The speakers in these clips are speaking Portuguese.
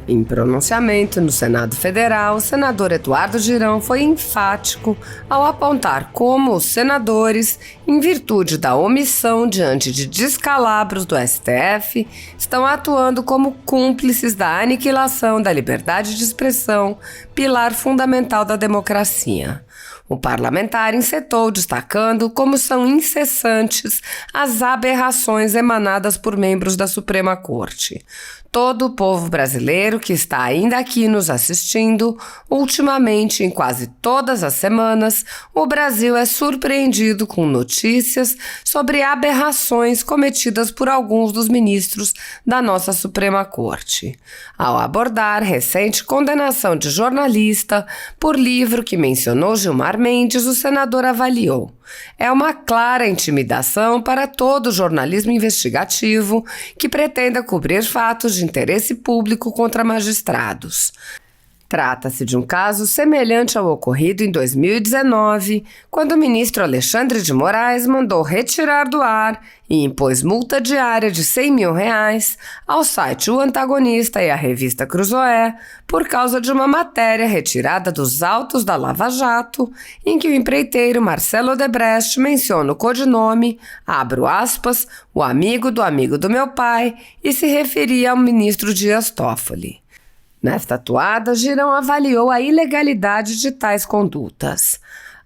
Em pronunciamento no Senado Federal, o senador Eduardo Girão foi enfático ao apontar como os senadores, em virtude da omissão diante de descalabros do STF, estão atuando como cúmplices da aniquilação da liberdade de expressão, pilar fundamental da democracia. O parlamentar encetou destacando como são incessantes as aberrações emanadas por membros da Suprema Corte. Todo o povo brasileiro que está ainda aqui nos assistindo, ultimamente, em quase todas as semanas, o Brasil é surpreendido com notícias sobre aberrações cometidas por alguns dos ministros da nossa Suprema Corte. Ao abordar recente condenação de jornalista por livro que mencionou Gilmar Mendes, o senador avaliou: é uma clara intimidação para todo jornalismo investigativo que pretenda cobrir fatos de interesse público contra magistrados. Trata-se de um caso semelhante ao ocorrido em 2019, quando o ministro Alexandre de Moraes mandou retirar do ar e impôs multa diária de R$100 mil ao site O Antagonista e à revista Cruzoé por causa de uma matéria retirada dos autos da Lava Jato, em que o empreiteiro Marcelo Odebrecht menciona o codinome, abro aspas, o amigo do meu pai, e se referia ao ministro Dias Toffoli. Nesta atuada, Girão avaliou a ilegalidade de tais condutas.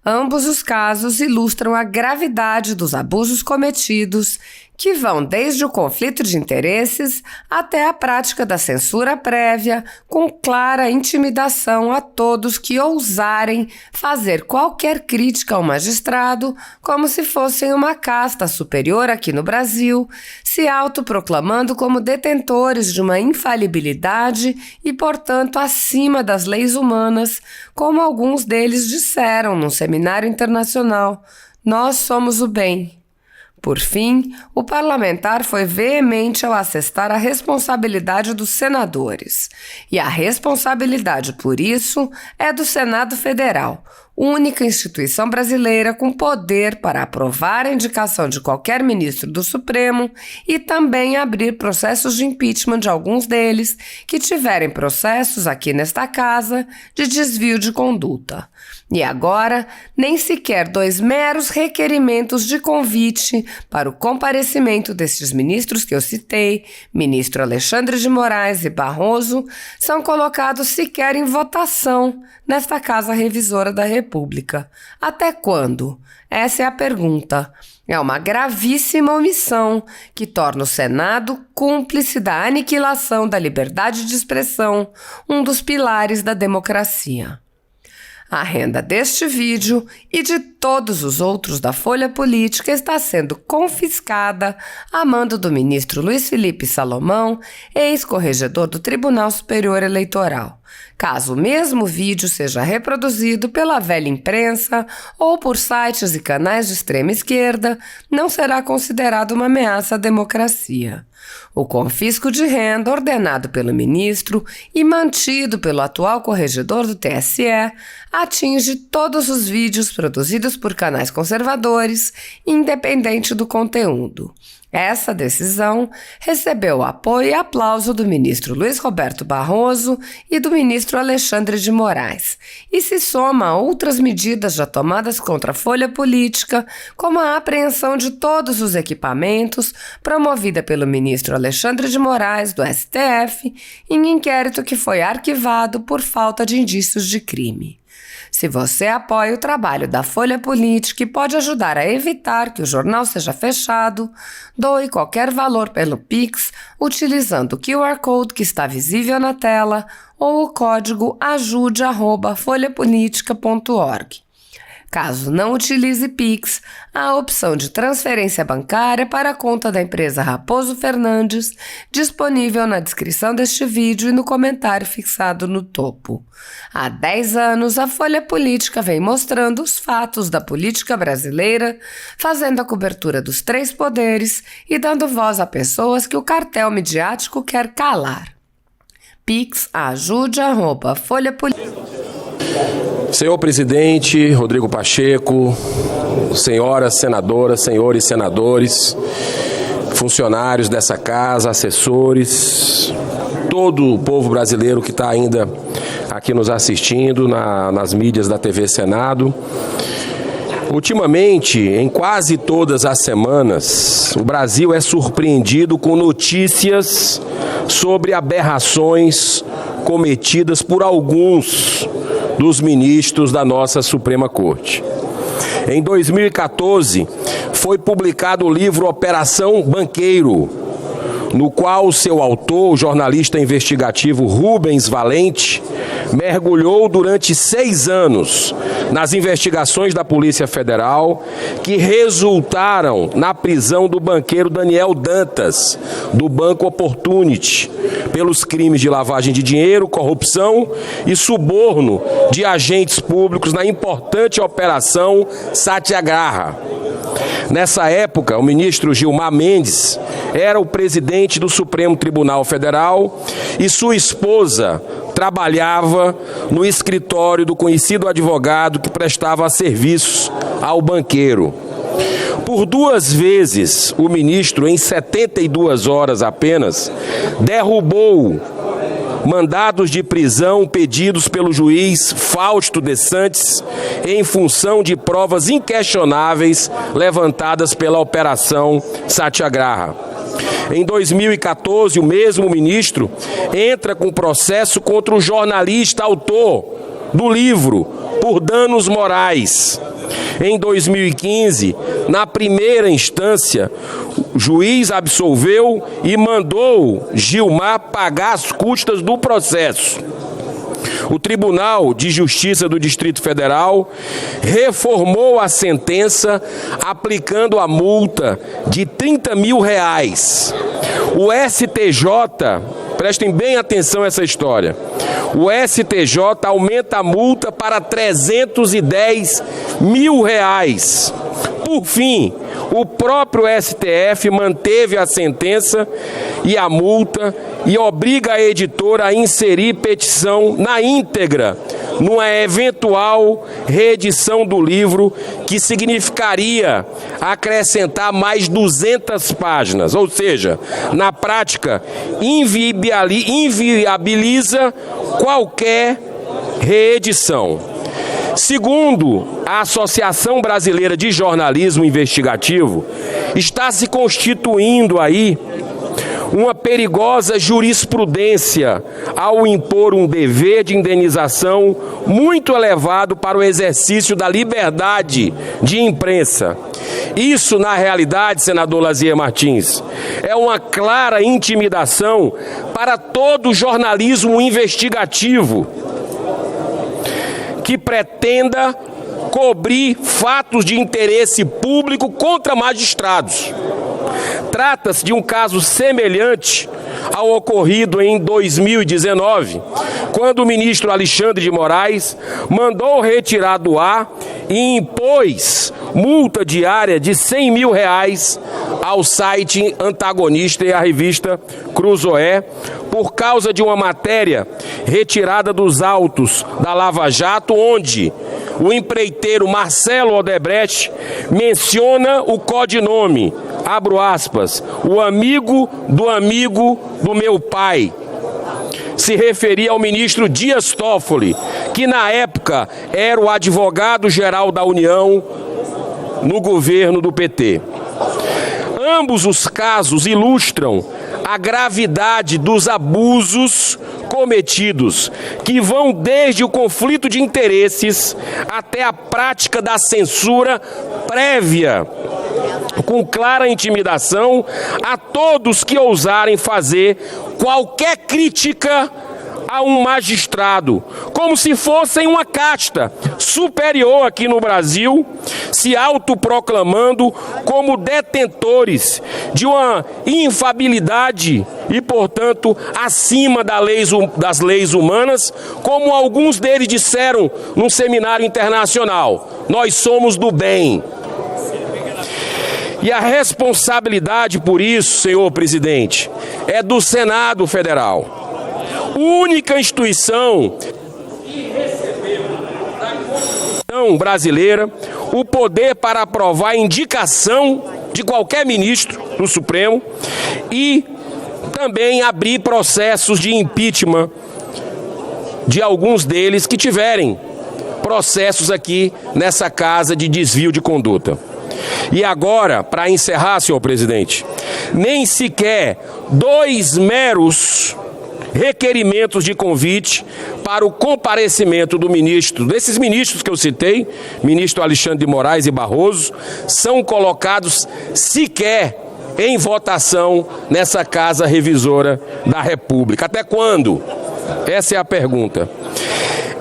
Ambos os casos ilustram a gravidade dos abusos cometidos, que vão desde o conflito de interesses até a prática da censura prévia, com clara intimidação a todos que ousarem fazer qualquer crítica ao magistrado como se fossem uma casta superior aqui no Brasil, se autoproclamando como detentores de uma infalibilidade e, portanto, acima das leis humanas, como alguns deles disseram num seminário internacional: nós somos o bem. Por fim, o parlamentar foi veemente ao assestar a responsabilidade dos senadores. E a responsabilidade por isso é do Senado Federal, única instituição brasileira com poder para aprovar a indicação de qualquer ministro do Supremo e também abrir processos de impeachment de alguns deles que tiverem processos aqui nesta casa de desvio de conduta. E agora, nem sequer 2 meros requerimentos de convite para o comparecimento destes ministros que eu citei, ministro Alexandre de Moraes e Barroso, são colocados sequer em votação nesta Casa Revisora da República. Até quando? Essa é a pergunta. É uma gravíssima omissão que torna o Senado cúmplice da aniquilação da liberdade de expressão, um dos pilares da democracia. A renda deste vídeo e de todos os outros da Folha Política está sendo confiscada a mando do ministro Luiz Felipe Salomão, ex-corregedor do Tribunal Superior Eleitoral. Caso o mesmo vídeo seja reproduzido pela velha imprensa ou por sites e canais de extrema esquerda, não será considerado uma ameaça à democracia. O confisco de renda ordenado pelo ministro e mantido pelo atual corregedor do TSE atinge todos os vídeos produzidos por canais conservadores, independente do conteúdo. Essa decisão recebeu apoio e aplauso do ministro Luiz Roberto Barroso e do ministro Alexandre de Moraes, e se soma a outras medidas já tomadas contra a Folha Política, como a apreensão de todos os equipamentos promovida pelo ministro Alexandre de Moraes, do STF, em inquérito que foi arquivado por falta de indícios de crime. Se você apoia o trabalho da Folha Política e pode ajudar a evitar que o jornal seja fechado, doe qualquer valor pelo Pix utilizando o QR Code que está visível na tela ou o código ajude@folhapolitica.org. Caso não utilize Pix, há a opção de transferência bancária para a conta da empresa Raposo Fernandes, disponível na descrição deste vídeo e no comentário fixado no topo. Há 10 anos, a Folha Política vem mostrando os fatos da política brasileira, fazendo a cobertura dos 3 poderes e dando voz a pessoas que o cartel midiático quer calar. Pix ajude@folhapolitica. Senhor presidente Rodrigo Pacheco, senhoras senadoras, senhores senadores, funcionários dessa casa, assessores, todo o povo brasileiro que está ainda aqui nos assistindo nas mídias da TV Senado. Ultimamente, em quase todas as semanas, o Brasil é surpreendido com notícias sobre aberrações cometidas por alguns dos ministros da nossa Suprema Corte. Em 2014, foi publicado o livro Operação Banqueiro, no qual seu autor, o jornalista investigativo Rubens Valente, mergulhou durante 6 anos nas investigações da Polícia Federal que resultaram na prisão do banqueiro Daniel Dantas, do Banco Opportunity, pelos crimes de lavagem de dinheiro, corrupção e suborno de agentes públicos na importante Operação Satyagraha. Nessa época, o ministro Gilmar Mendes era o presidente do Supremo Tribunal Federal e sua esposa trabalhava no escritório do conhecido advogado que prestava serviços ao banqueiro. Por 2 vezes, o ministro, em 72 horas apenas, derrubou mandados de prisão pedidos pelo juiz Fausto de Santos em função de provas inquestionáveis levantadas pela Operação Satyagraha. Em 2014, o mesmo ministro entra com processo contra o jornalista autor do livro por danos morais. Em 2015, na primeira instância, o juiz absolveu e mandou Gilmar pagar as custas do processo. O Tribunal de Justiça do Distrito Federal reformou a sentença aplicando a multa de R$30 mil. O STJ, prestem bem atenção a essa história, o STJ aumenta a multa para R$310 mil. Por fim, o próprio STF manteve a sentença e a multa e obriga a editora a inserir petição na íntegra numa eventual reedição do livro, que significaria acrescentar mais 200 páginas, ou seja, na prática, inviabiliza qualquer reedição. Segundo a Associação Brasileira de Jornalismo Investigativo, está se constituindo aí uma perigosa jurisprudência ao impor um dever de indenização muito elevado para o exercício da liberdade de imprensa. Isso, na realidade, senador Lazier Martins, é uma clara intimidação para todo jornalismo investigativo que pretenda cobrir fatos de interesse público contra magistrados. Trata-se de um caso semelhante ao ocorrido em 2019, quando o ministro Alexandre de Moraes mandou retirar do ar e impôs multa diária de R$100 mil ao site antagonista e à revista Cruzoé, por causa de uma matéria retirada dos autos da Lava Jato, onde o empreiteiro Marcelo Odebrecht menciona o codinome, abro aspas, o amigo do meu pai. Se referia ao ministro Dias Toffoli, que na época era o advogado-geral da União no governo do PT. Ambos os casos ilustram a gravidade dos abusos cometidos, que vão desde o conflito de interesses até a prática da censura prévia, com clara intimidação a todos que ousarem fazer qualquer crítica a um magistrado, como se fossem uma casta superior aqui no Brasil, se autoproclamando como detentores de uma infabilidade e, portanto, acima das leis humanas, como alguns deles disseram num seminário internacional: nós somos do bem. E a responsabilidade por isso, senhor presidente, é do Senado Federal. Única instituição que recebeu da Constituição brasileira o poder para aprovar a indicação de qualquer ministro do Supremo e também abrir processos de impeachment de alguns deles que tiverem processos aqui nessa casa de desvio de conduta. E agora, para encerrar, senhor presidente, nem sequer 2 meros requerimentos de convite para o comparecimento desses ministros que eu citei, ministro Alexandre de Moraes e Barroso, são colocados sequer em votação nessa Casa Revisora da República. Até quando? Essa é a pergunta.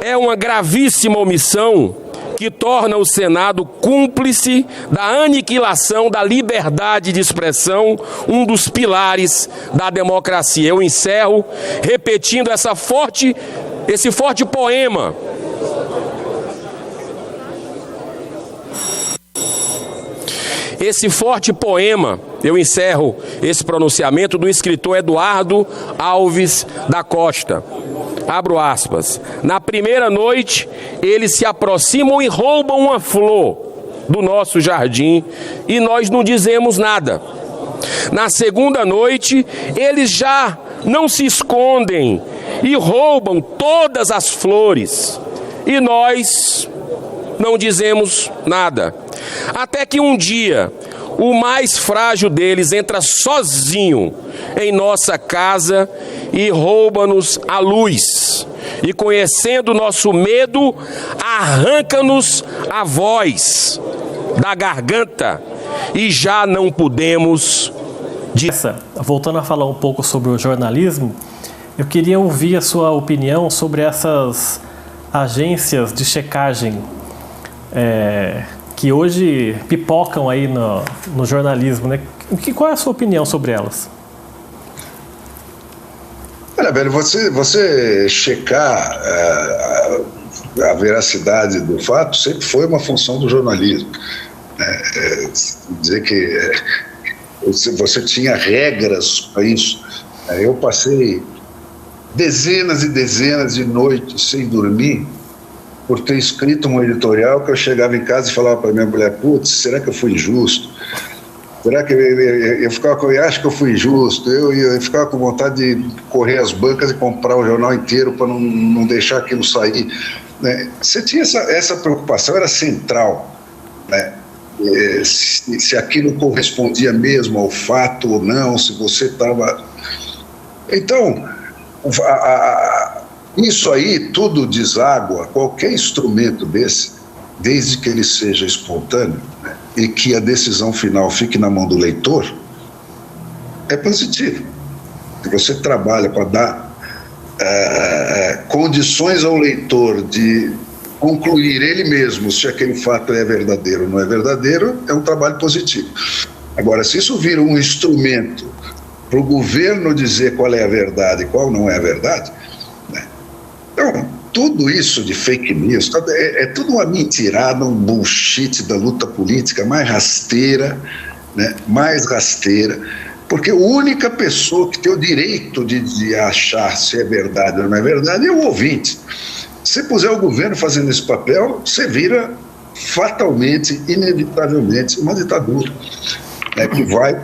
É uma gravíssima omissão que torna o Senado cúmplice da aniquilação da liberdade de expressão, um dos pilares da democracia. Eu encerro repetindo esse forte poema. Esse forte poema, eu encerro esse pronunciamento do escritor Eduardo Alves da Costa. Abro aspas. Na primeira noite, eles se aproximam e roubam uma flor do nosso jardim e nós não dizemos nada. Na segunda noite, eles já não se escondem e roubam todas as flores e nós não dizemos nada. Até que um dia, o mais frágil deles entra sozinho em nossa casa e rouba-nos a luz. E conhecendo nosso medo, arranca-nos a voz da garganta e já não podemos... Voltando a falar um pouco sobre o jornalismo, eu queria ouvir a sua opinião sobre essas agências de checagem que hoje pipocam aí no jornalismo, né? Qual é a sua opinião sobre elas? Olha, velho, você checar a veracidade do fato sempre foi uma função do jornalismo. Dizer que você tinha regras para isso. Eu passei dezenas e dezenas de noites sem dormir por ter escrito um editorial que eu chegava em casa e falava para minha mulher: putz, será que eu fui injusto? Será que eu acho que eu fui injusto? Eu ficava com vontade de correr às bancas e comprar o jornal inteiro para não deixar aquilo sair, né? Você tinha essa preocupação, era central, né? Se aquilo correspondia mesmo ao fato ou não, se você estava... Então, isso aí tudo deságua, qualquer instrumento desse, desde que ele seja espontâneo, né, e que a decisão final fique na mão do leitor, é positivo. Se você trabalha para dar condições ao leitor de concluir ele mesmo se aquele fato é verdadeiro ou não é verdadeiro, é um trabalho positivo. Agora, se isso vira um instrumento para o governo dizer qual é a verdade e qual não é a verdade, né? Então, tudo isso de fake news é tudo uma mentirada, um bullshit da luta política mais rasteira, né? Mais rasteira, porque a única pessoa que tem o direito de achar se é verdade ou não é verdade é o ouvinte. Se puser o governo fazendo esse papel, você vira fatalmente, inevitavelmente, uma ditadura, né, que vai,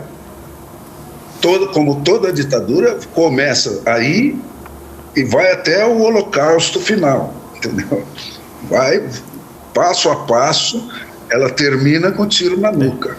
como toda ditadura, começa aí e vai até o holocausto final, entendeu? Vai passo a passo, ela termina com tiro na nuca.